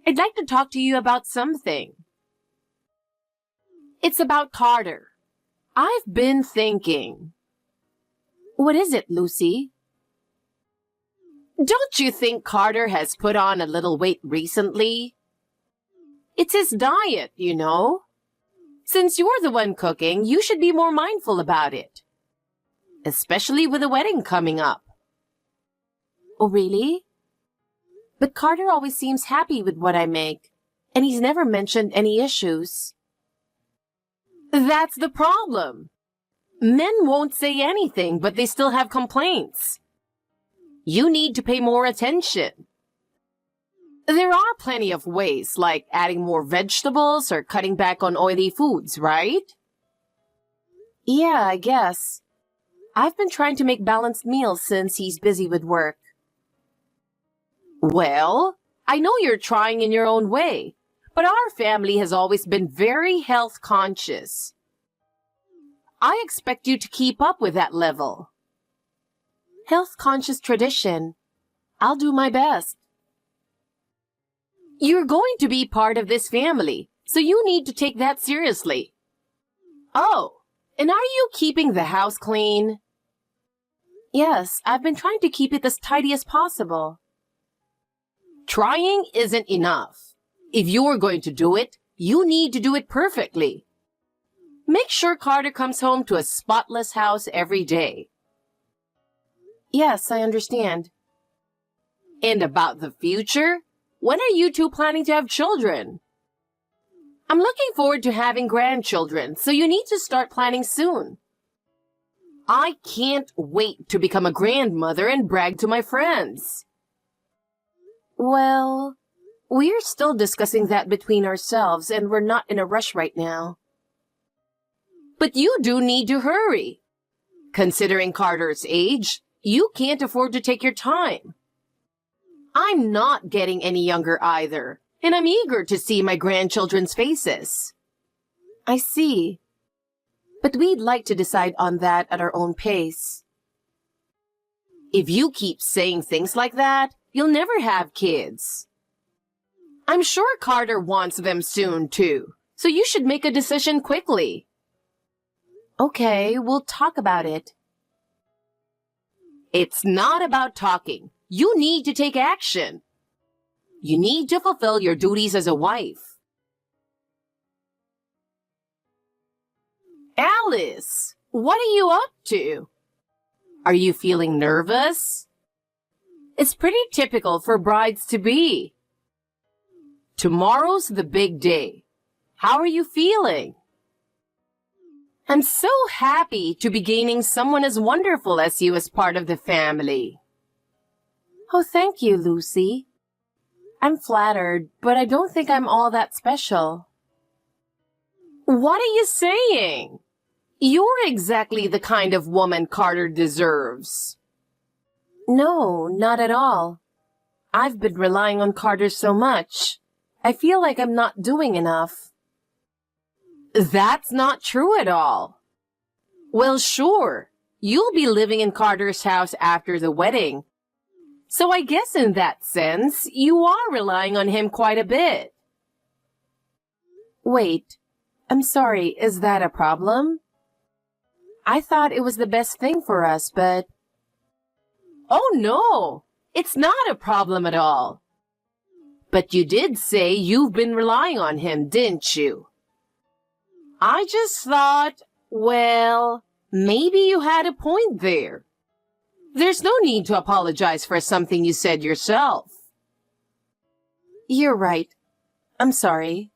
I'd like to talk to you about something. It's about Carter. I've been thinking. What is it, Lucy? Don't you think Carter has put on a little weight recently? It's his diet, you know. Since you're the one cooking, you should be more mindful about it. Especially with the wedding coming up. Oh, really? But Carter always seems happy with what I make, and he's never mentioned any issues. That's the problem. Men won't say anything, but they still have complaints. You need to pay more attention. There are plenty of ways, like adding more vegetables or cutting back on oily foods, right? Yeah, I guess. I've been trying to make balanced meals since he's busy with work. Well, I know you're trying in your own way, but our family has always been very health conscious. I expect you to keep up with that level. Health conscious tradition. I'll do my best. You're going to be part of this family, so you need to take that seriously. Oh, and are you keeping the house clean? Yes, I've been trying to keep it as tidy as possible. Trying isn't enough. If you're going to do it, you need to do it perfectly. Make sure Carter comes home to a spotless house every day. Yes, I understand. And about the future? When are you two planning to have children? I'm looking forward to having grandchildren, so you need to start planning soon. I can't wait to become a grandmother and brag to my friends. Well, we're still discussing that between ourselves, and we're not in a rush right now. But you do need to hurry. Considering Carter's age, you can't afford to take your time. I'm not getting any younger either, and I'm eager to see my grandchildren's faces. I see. But we'd like to decide on that at our own pace. If you keep saying things like that, you'll never have kids. I'm sure Carter wants them soon, too, so you should make a decision quickly. Okay, we'll talk about it. It's not about talking. You need to take action. You need to fulfill your duties as a wife. Alice, what are you up to? Are you feeling nervous? It's pretty typical for brides to be. Tomorrow's the big day. How are you feeling? I'm so happy to be gaining someone as wonderful as you as part of the family. Oh, thank you, Lucy. I'm flattered, but I don't think I'm all that special. What are you saying? You're exactly the kind of woman Carter deserves. No, not at all. I've been relying on Carter so much. I feel like I'm not doing enough. That's not true at all. Well, sure, you'll be living in Carter's house after the wedding. So I guess in that sense, you are relying on him quite a bit. Wait, I'm sorry, is that a problem? I thought it was the best thing for us, but... Oh no, it's not a problem at all. But you did say you've been relying on him, didn't you? I just thought, well, maybe you had a point there. There's no need to apologize for something you said yourself. You're right. I'm sorry.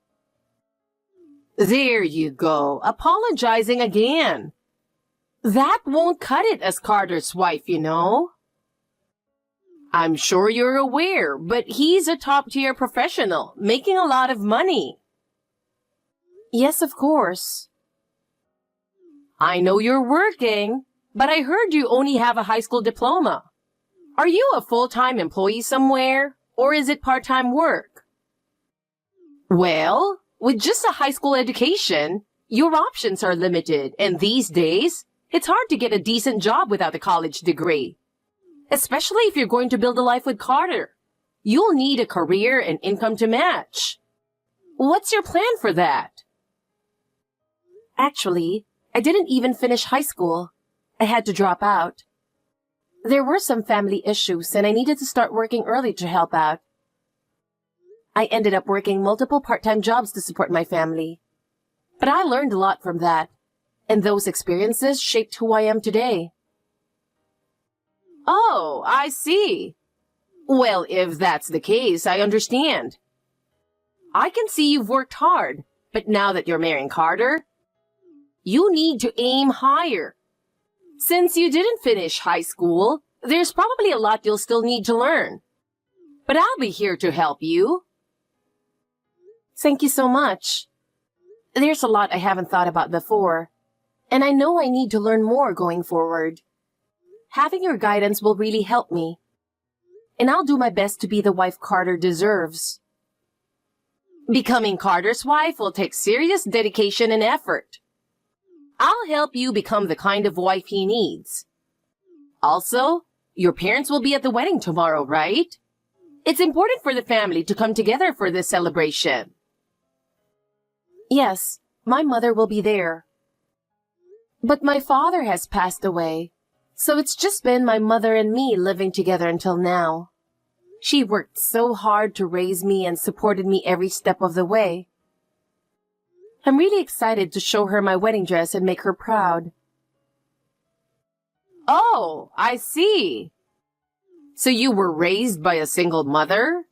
There you go, apologizing again. That won't cut it as Carter's wife, you know. I'm sure you're aware, but he's a top-tier professional, making a lot of money. Yes, of course. I know you're working, but I heard you only have a high school diploma. Are you a full-time employee somewhere, or is it part-time work? Well, with just a high school education, your options are limited, and these days, it's hard to get a decent job without a college degree. Especially if you're going to build a life with Carter. you'll need a career and income to match. What's your plan for that? Actually, I didn't even finish high school. I had to drop out. There were some family issues and I needed to start working early to help out. I ended up working multiple part-time jobs to support my family. But I learned a lot from that, and those experiences shaped who I am today. Oh, I see. Well, if that's the case, I understand. I can see you've worked hard, but now that you're marrying Carter, you need to aim higher. Since you didn't finish high school, there's probably a lot you'll still need to learn. But I'll be here to help you. Thank you so much. There's a lot I haven't thought about before, and I know I need to learn more going forward. Having your guidance will really help me, and I'll do my best to be the wife Carter deserves. Becoming Carter's wife will take serious dedication and effort. I'll help you become the kind of wife he needs. Also, your parents will be at the wedding tomorrow, right? It's important for the family to come together for this celebration. Yes, my mother will be there. But my father has passed away, so it's just been my mother and me living together until now. She worked so hard to raise me and supported me every step of the way. I'm really excited to show her my wedding dress and make her proud. Oh, I see. So you were raised by a single mother?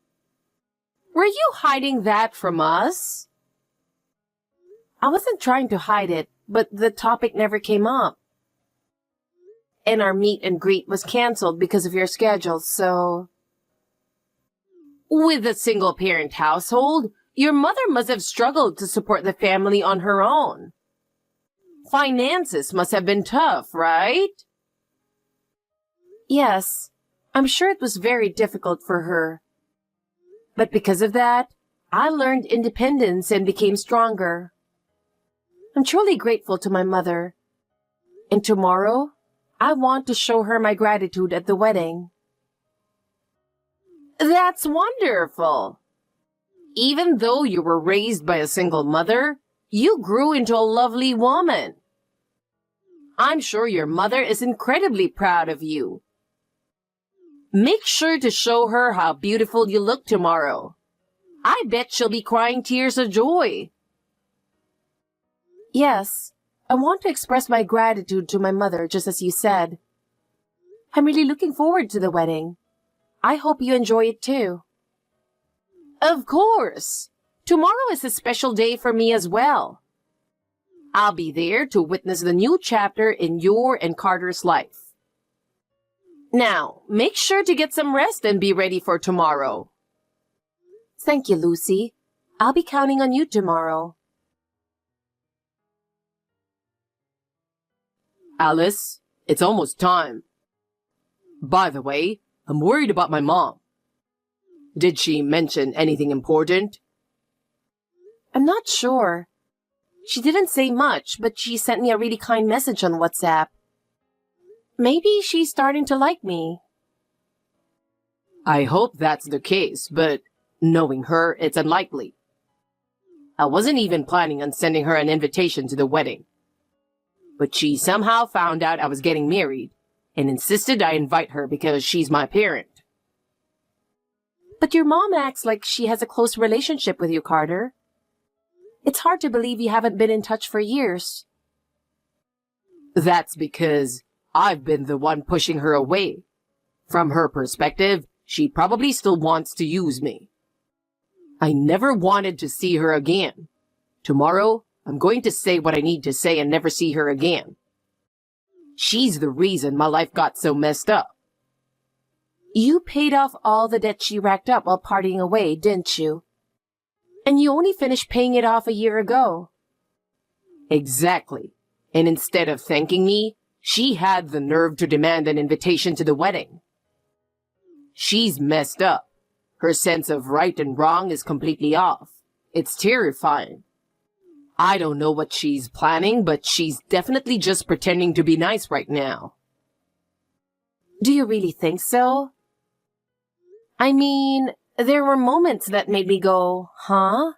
Were you hiding that from us? I wasn't trying to hide it, but the topic never came up. And our meet and greet was canceled because of your schedule, so... With a single-parent household, your mother must have struggled to support the family on her own. Finances must have been tough, right? Yes, I'm sure it was very difficult for her. But because of that, I learned independence and became stronger. I'm truly grateful to my mother. And tomorrow, I want to show her my gratitude at the wedding. That's wonderful. Even though you were raised by a single mother, you grew into a lovely woman. I'm sure your mother is incredibly proud of you. Make sure to show her how beautiful you look tomorrow. I bet she'll be crying tears of joy. Yes, I want to express my gratitude to my mother, just as you said. I'm really looking forward to the wedding. I hope you enjoy it too. Of course. Tomorrow is a special day for me as well. I'll be there to witness the new chapter in your and Carter's life. Now, make sure to get some rest and be ready for tomorrow. Thank you, Lucy. I'll be counting on you tomorrow. Alice, it's almost time. By the way, I'm worried about my mom. Did she mention anything important? I'm not sure. She didn't say much, but she sent me a really kind message on WhatsApp. Maybe she's starting to like me. I hope that's the case, but knowing her, it's unlikely. I wasn't even planning on sending her an invitation to the wedding. But she somehow found out I was getting married and insisted I invite her because she's my parent. But your mom acts like she has a close relationship with you, Carter. It's hard to believe you haven't been in touch for years. That's because I've been the one pushing her away. From her perspective, she probably still wants to use me. I never wanted to see her again. Tomorrow, I'm going to say what I need to say and never see her again. She's the reason my life got so messed up. You paid off all the debt she racked up while partying away, didn't you? And you only finished paying it off a year ago. Exactly. And instead of thanking me, she had the nerve to demand an invitation to the wedding. She's messed up. Her sense of right and wrong is completely off. It's terrifying. I don't know what she's planning, but she's definitely just pretending to be nice right now. Do you really think so? I mean, There were moments that made me go, huh?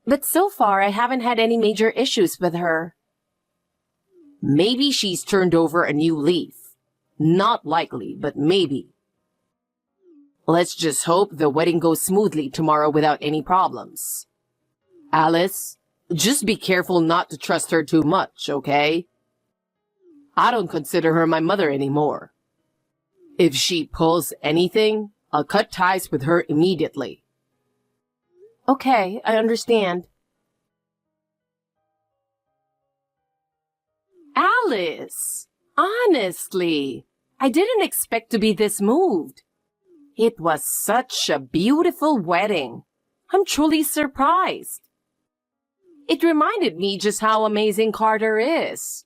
But so far, I haven't had any major issues with her. Maybe she's turned over a new leaf. Not likely, but maybe. Let's just hope the wedding goes smoothly tomorrow without any problems. Alice, just be careful not to trust her too much, okay? I don't consider her my mother anymore. If she pulls anything, I'll cut ties with her immediately. Okay, I understand. Alice, honestly, I didn't expect to be this moved. It was such a beautiful wedding. I'm truly surprised. It reminded me just how amazing Carter is.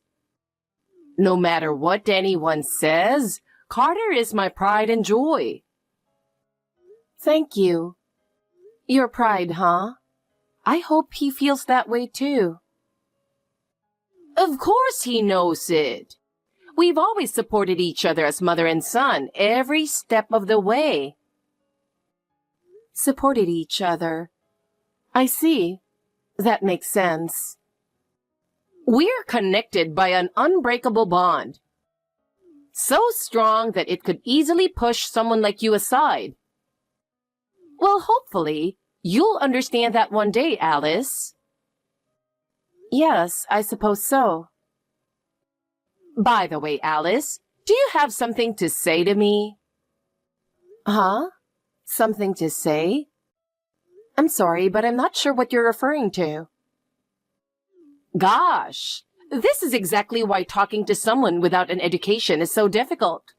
No matter what anyone says, Carter is my pride and joy. Thank you. Your pride, huh? I hope he feels that way too. Of course he knows it. We've always supported each other as mother and son every step of the way. Supported each other. I see. That makes sense. We're connected by an unbreakable bond. So strong that it could easily push someone like you aside. Well, hopefully, you'll understand that one day, Alice. Yes, I suppose so. By the way, Alice, do you have something to say to me? Huh? Something to say? I'm sorry, but I'm not sure what you're referring to. Gosh, this is exactly why talking to someone without an education is so difficult.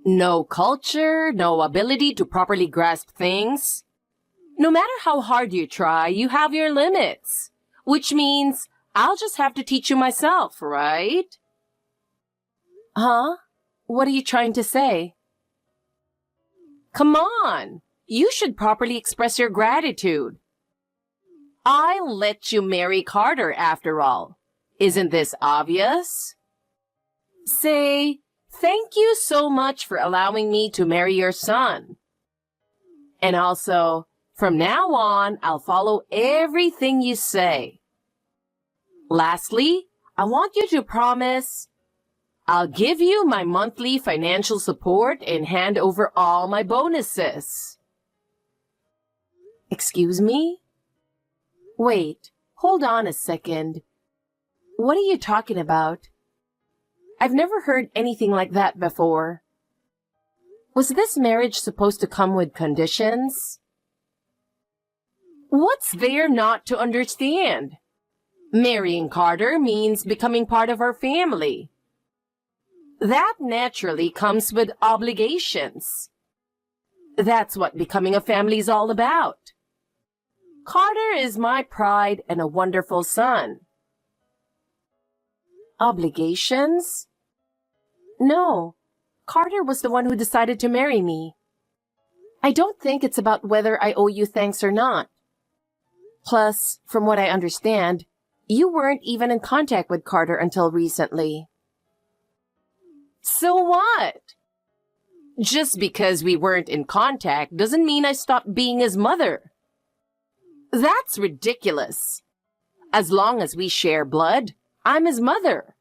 No culture, no ability to properly grasp things. No matter how hard you try, you have your limits, which means I'll just have to teach you myself, right? Huh? What are you trying to say? Come on, you should properly express your gratitude. I'll let you marry Carter after all. Isn't this obvious? Say, thank you so much for allowing me to marry your son. And also, from now on, I'll follow everything you say. Lastly, I want you to promise I'll give you my monthly financial support and hand over all my bonuses. Excuse me? Wait, hold on a second. What are you talking about? I've never heard anything like that before. Was this marriage supposed to come with conditions? What's there not to understand? Marrying Carter means becoming part of our family. That naturally comes with obligations. That's what becoming a family is all about. Carter is my pride and a wonderful son. Obligations? No, Carter was the one who decided to marry me. I don't think it's about whether I owe you thanks or not. Plus, from what I understand, you weren't even in contact with Carter until recently. So what? Just because we weren't in contact doesn't mean I stopped being his mother. That's ridiculous. As long as we share blood, I'm his mother.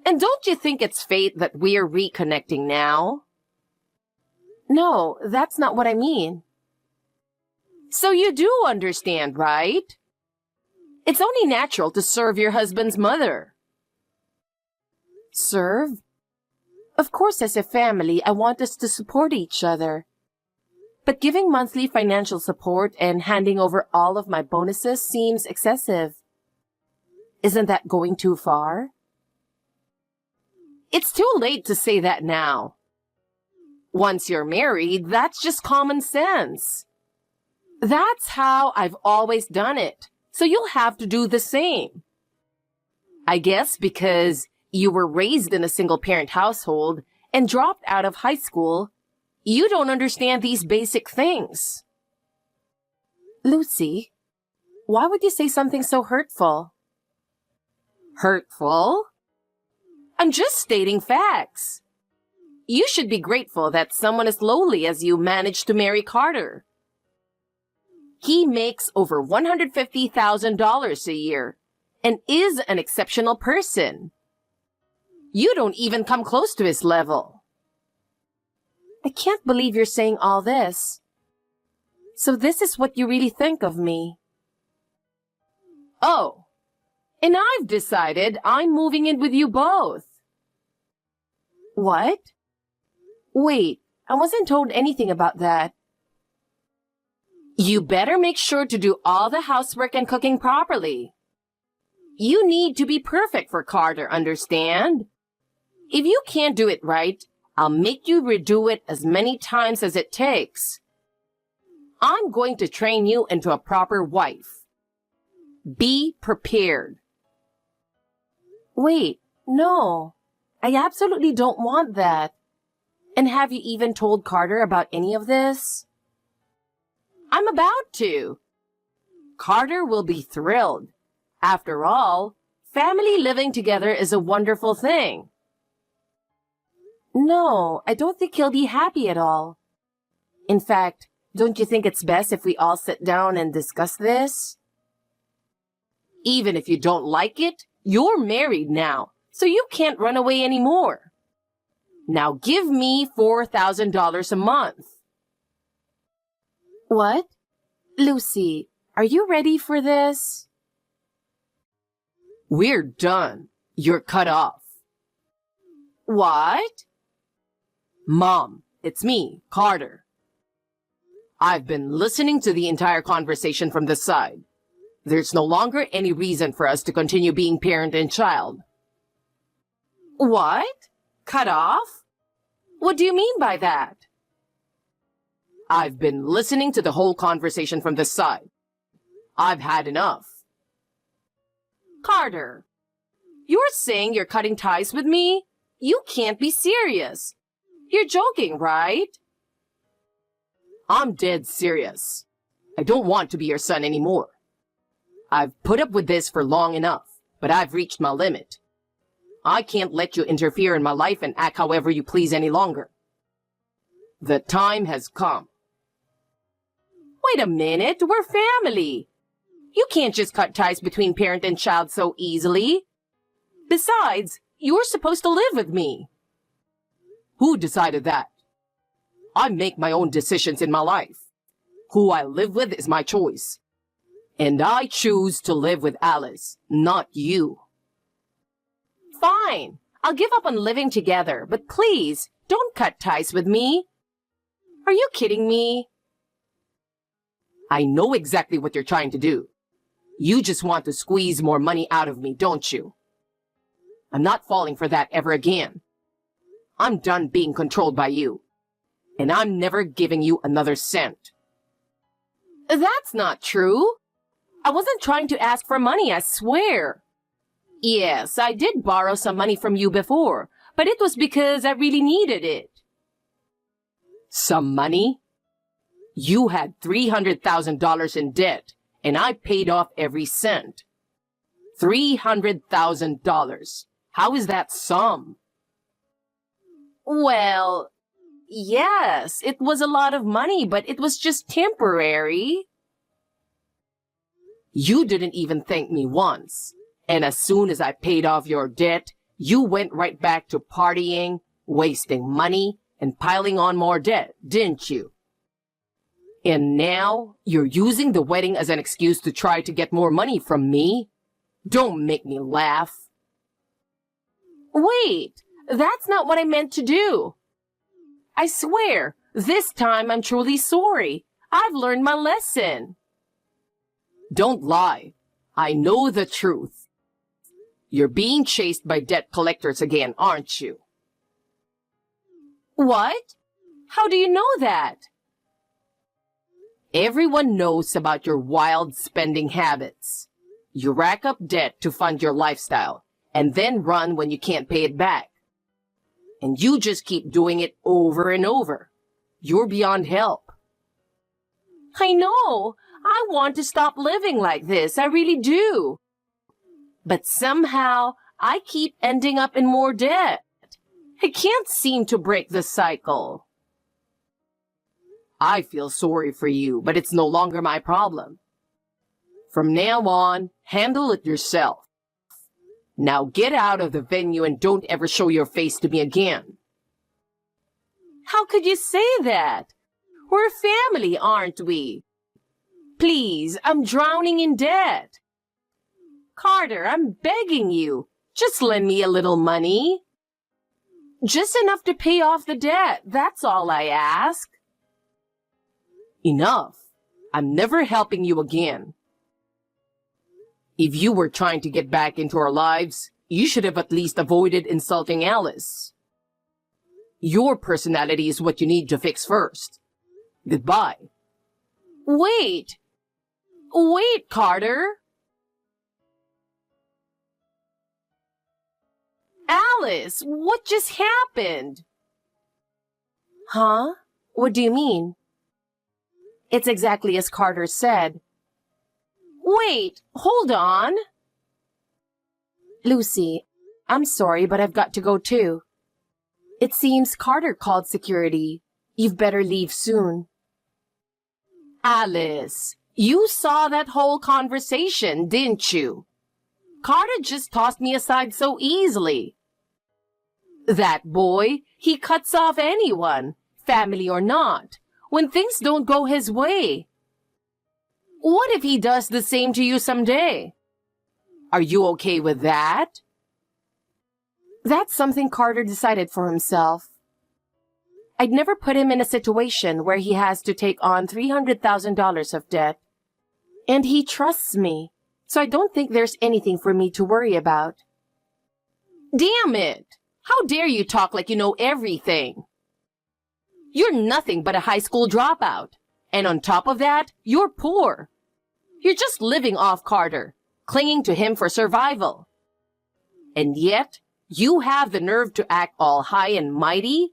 And don't you think it's fate that we're reconnecting now? No, that's not what I mean. So you do understand, right? It's only natural to serve your husband's mother. Serve? Of course, as a family, I want us to support each other. But giving monthly financial support and handing over all of my bonuses seems excessive. Isn't that going too far? It's too late to say that now. Once you're married, that's just common sense. That's how I've always done it, so you'll have to do the same. I guess because you were raised in a single-parent household and dropped out of high school, you don't understand these basic things. Lucy, why would you say something so hurtful? Hurtful? I'm just stating facts. You should be grateful that someone as lowly as you managed to marry Carter. He makes over $150,000 a year and is an exceptional person. You don't even come close to his level. I can't believe you're saying all this. So this is what you really think of me. Oh, and I've decided I'm moving in with you both. What? Wait, I wasn't told anything about that. You better make sure to do all the housework and cooking properly. You need to be perfect for Carter, understand? If you can't do it right, I'll make you redo it as many times as it takes. I'm going to train you into a proper wife. Be prepared. Wait, no. I absolutely don't want that. And have you even told Carter about any of this? I'm about to. Carter will be thrilled. After all, family living together is a wonderful thing. No, I don't think he'll be happy at all. In fact, don't you think it's best if we all sit down and discuss this? Even if you don't like it, you're married now, so you can't run away anymore. Now give me $4,000 a month. What? Lucy, are you ready for this? We're done. You're cut off. What? Mom, it's me, Carter. I've been listening to the entire conversation from this side. There's no longer any reason for us to continue being parent and child. What? Cut off? What do you mean by that? I've been listening to the whole conversation from this side. I've had enough. Carter, you're saying you're cutting ties with me? You can't be serious. You're joking, right? I'm dead serious. I don't want to be your son anymore. I've put up with this for long enough, but I've reached my limit. I can't let you interfere in my life and act however you please any longer. The time has come. Wait a minute, we're family. You can't just cut ties between parent and child so easily. Besides, you're supposed to live with me. Who decided that? I make my own decisions in my life. Who I live with is my choice. And I choose to live with Alice, not you. Fine. I'll give up on living together, but please, don't cut ties with me. Are you kidding me? I know exactly what you're trying to do. You just want to squeeze more money out of me, don't you? I'm not falling for that ever again. I'm done being controlled by you. And I'm never giving you another cent. That's not true. I wasn't trying to ask for money, I swear. Yes, I did borrow some money from you before, but it was because I really needed it. Some money? You had $300,000 in debt, and I paid off every cent. $300,000. How is that some? Well, yes, it was a lot of money, but it was just temporary. You didn't even thank me once. And as soon as I paid off your debt, you went right back to partying, wasting money, and piling on more debt, didn't you? And now you're using the wedding as an excuse to try to get more money from me? Don't make me laugh. Wait, that's not what I meant to do. I swear, this time I'm truly sorry. I've learned my lesson. Don't lie. I know the truth. You're being chased by debt collectors again, aren't you? What? How do you know that? Everyone knows about your wild spending habits. You rack up debt to fund your lifestyle, and then run when you can't pay it back. And you just keep doing it over and over. You're beyond help. I know. I want to stop living like this. I really do. But somehow, I keep ending up in more debt. I can't seem to break the cycle. I feel sorry for you, but it's no longer my problem. From now on, handle it yourself. Now get out of the venue and don't ever show your face to me again. How could you say that? We're family, aren't we? Please, I'm drowning in debt. Carter, I'm begging you. Just lend me a little money. Just enough to pay off the debt. That's all I ask. Enough. I'm never helping you again. If you were trying to get back into our lives, you should have at least avoided insulting Alice. Your personality is what you need to fix first. Goodbye. Wait! Wait, Carter! Alice, what just happened? Huh? What do you mean? It's exactly as Carter said. Wait, hold on. Lucy, I'm sorry, but I've got to go too. It seems Carter called security. You've better leave soon. Alice, you saw that whole conversation, didn't you? Carter just tossed me aside so easily. That boy, he cuts off anyone, family or not, when things don't go his way. What if he does the same to you someday? Are you okay with that? That's something Carter decided for himself. I'd never put him in a situation where he has to take on $300,000 of debt. And he trusts me, so I don't think there's anything for me to worry about. Damn it! How dare you talk like you know everything? You're nothing but a high school dropout. And on top of that, you're poor. You're just living off Carter, clinging to him for survival. And yet, you have the nerve to act all high and mighty?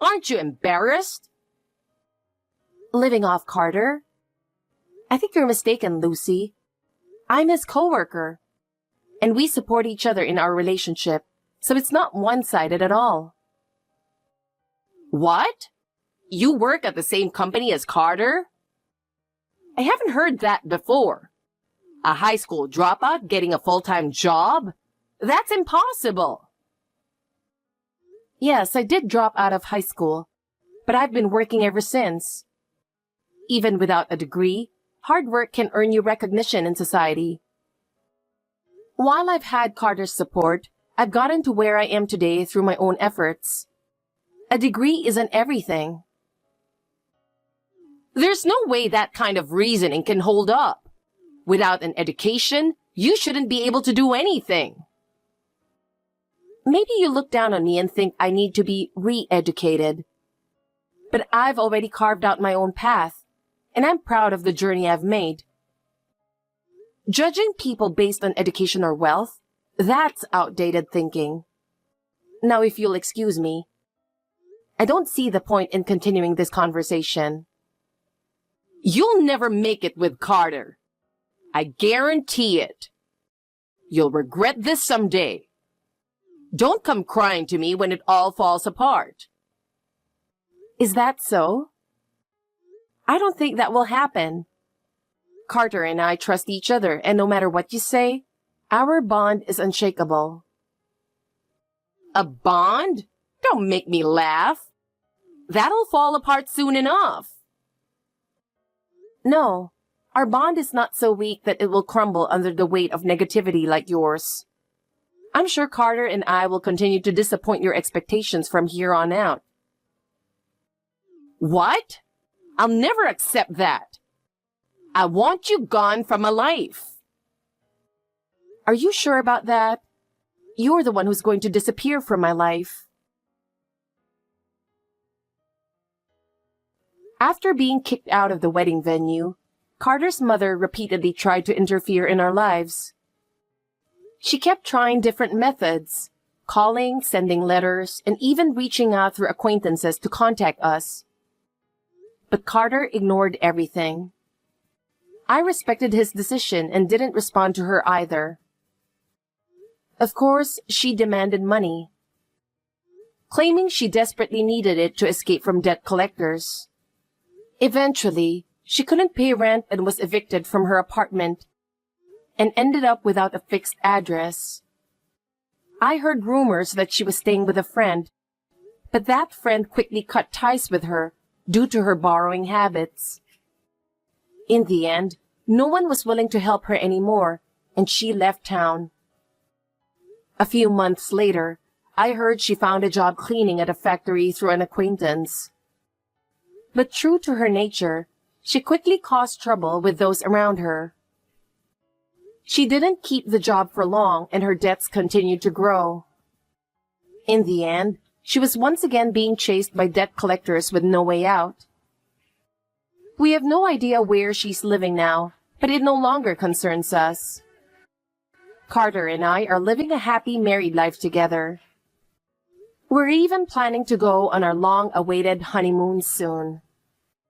Aren't you embarrassed? Living off Carter? I think you're mistaken, Lucy. I'm his coworker, and we support each other in our relationship, so it's not one-sided at all. What? You work at the same company as Carter? I haven't heard that before. A high school dropout getting a full-time job? That's impossible. Yes, I did drop out of high school, but I've been working ever since. Even without a degree, hard work can earn you recognition in society. While I've had Carter's support, I've gotten to where I am today through my own efforts. A degree isn't everything. There's no way that kind of reasoning can hold up. Without an education, you shouldn't be able to do anything. Maybe you look down on me and think I need to be re-educated. But I've already carved out my own path, and I'm proud of the journey I've made. Judging people based on education or wealth, that's outdated thinking. Now, if you'll excuse me, I don't see the point in continuing this conversation. You'll never make it with Carter. I guarantee it. You'll regret this someday. Don't come crying to me when it all falls apart. Is that so? I don't think that will happen. Carter and I trust each other, and no matter what you say, our bond is unshakable. A bond? Don't make me laugh. That'll fall apart soon enough. No, our bond is not so weak that it will crumble under the weight of negativity like yours. I'm sure Carter and I will continue to disappoint your expectations from here on out. What? I'll never accept that. I want you gone from my life. Are you sure about that? You're the one who's going to disappear from my life. After being kicked out of the wedding venue, Carter's mother repeatedly tried to interfere in our lives. She kept trying different methods, calling, sending letters, and even reaching out through acquaintances to contact us. But Carter ignored everything. I respected his decision and didn't respond to her either. Of course, she demanded money. claiming she desperately needed it to escape from debt collectors. Eventually, she couldn't pay rent and was evicted from her apartment and ended up without a fixed address. I heard rumors that she was staying with a friend, but that friend quickly cut ties with her due to her borrowing habits. In the end, no one was willing to help her anymore, and she left town. A few months later, I heard she found a job cleaning at a factory through an acquaintance. But true to her nature, she quickly caused trouble with those around her. She didn't keep the job for long, and her debts continued to grow. In the end, she was once again being chased by debt collectors with no way out. We have no idea where she's living now, but it no longer concerns us. Carter and I are living a happy married life together. We're even planning to go on our long-awaited honeymoon soon.